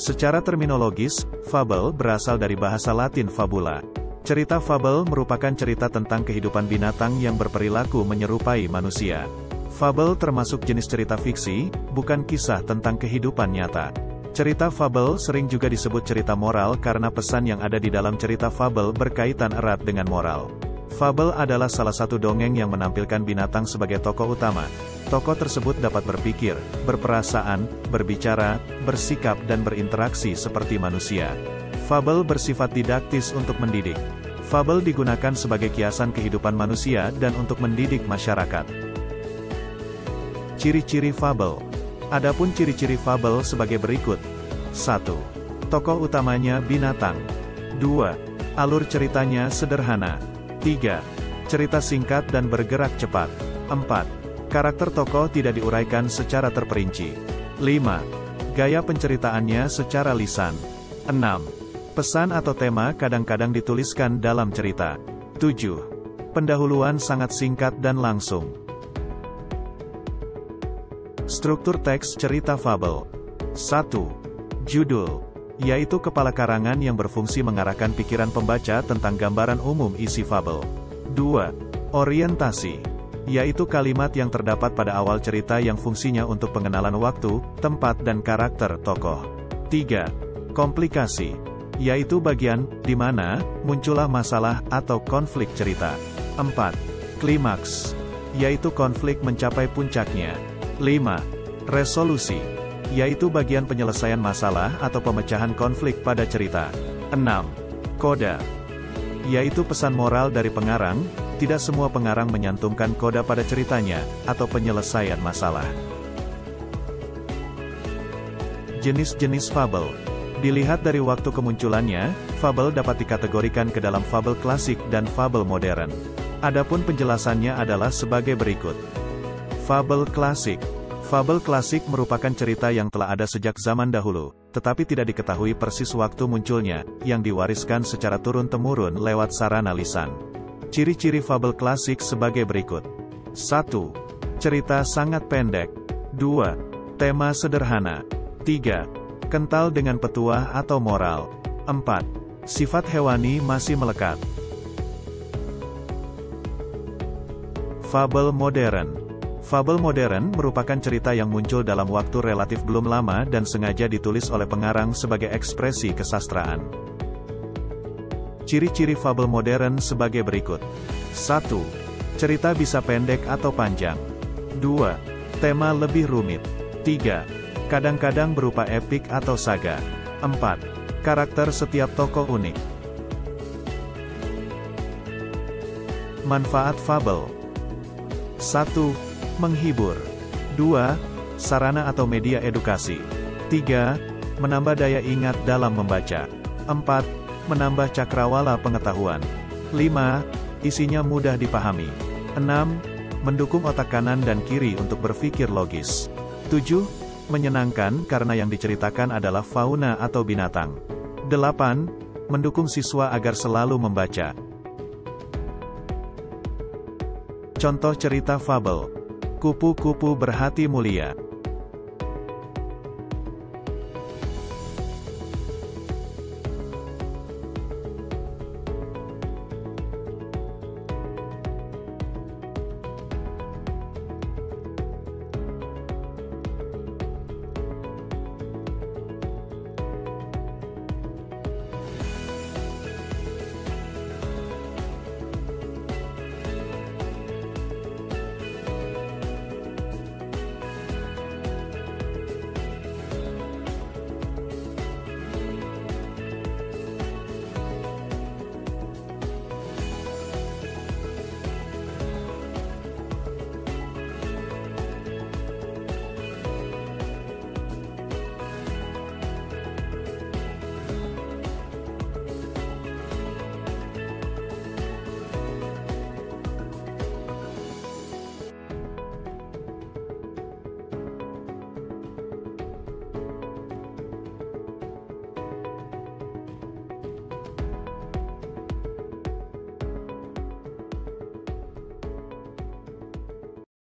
Secara terminologis, fabel berasal dari bahasa Latin fabula. Cerita fabel merupakan cerita tentang kehidupan binatang yang berperilaku menyerupai manusia. Fabel termasuk jenis cerita fiksi, bukan kisah tentang kehidupan nyata. Cerita fabel sering juga disebut cerita moral karena pesan yang ada di dalam cerita fabel berkaitan erat dengan moral. Fabel adalah salah satu dongeng yang menampilkan binatang sebagai tokoh utama. Tokoh tersebut dapat berpikir, berperasaan, berbicara, bersikap dan berinteraksi seperti manusia. Fabel bersifat didaktis untuk mendidik. Fabel digunakan sebagai kiasan kehidupan manusia dan untuk mendidik masyarakat. Ciri-ciri fabel. Adapun ciri-ciri fabel sebagai berikut. 1. Tokoh utamanya binatang. 2. Alur ceritanya sederhana. 3. Cerita singkat dan bergerak cepat. 4. Karakter tokoh tidak diuraikan secara terperinci. 5. Gaya penceritaannya secara lisan. 6. Pesan atau tema kadang-kadang dituliskan dalam cerita. 7. Pendahuluan sangat singkat dan langsung. Struktur teks cerita fabel. 1. Judul, yaitu kepala karangan yang berfungsi mengarahkan pikiran pembaca tentang gambaran umum isi fabel. 2. Orientasi, yaitu kalimat yang terdapat pada awal cerita yang fungsinya untuk pengenalan waktu, tempat dan karakter tokoh. 3. Komplikasi, yaitu bagian di mana muncullah masalah atau konflik cerita. 4. Klimaks, yaitu konflik mencapai puncaknya. 5. Resolusi, yaitu bagian penyelesaian masalah atau pemecahan konflik pada cerita. 6. Koda, yaitu pesan moral dari pengarang. Tidak semua pengarang menyantumkan koda pada ceritanya, atau penyelesaian masalah. Jenis-jenis fabel. Dilihat dari waktu kemunculannya, fabel dapat dikategorikan ke dalam fabel klasik dan fabel modern. Adapun penjelasannya adalah sebagai berikut. Fabel klasik. Fabel klasik merupakan cerita yang telah ada sejak zaman dahulu, tetapi tidak diketahui persis waktu munculnya, yang diwariskan secara turun-temurun lewat sarana lisan. Ciri-ciri fabel klasik sebagai berikut. 1. Cerita sangat pendek. 2. Tema sederhana. 3. Kental dengan petuah atau moral. 4. Sifat hewani masih melekat. Fabel modern. Fabel modern merupakan cerita yang muncul dalam waktu relatif belum lama dan sengaja ditulis oleh pengarang sebagai ekspresi kesastraan. Ciri-ciri fabel modern sebagai berikut. 1. Cerita bisa pendek atau panjang. 2. Tema lebih rumit. 3. Kadang-kadang berupa epik atau saga. 4. Karakter setiap tokoh unik. Manfaat fabel. 1. Menghibur. 2. Sarana atau media edukasi. 3. Menambah daya ingat dalam membaca. 4. Menambah cakrawala pengetahuan. 5. Isinya mudah dipahami. 6. Mendukung otak kanan dan kiri untuk berpikir logis. 7. Menyenangkan karena yang diceritakan adalah fauna atau binatang. 8. Mendukung siswa agar selalu membaca. Contoh cerita fabel. Kupu-kupu berhati mulia.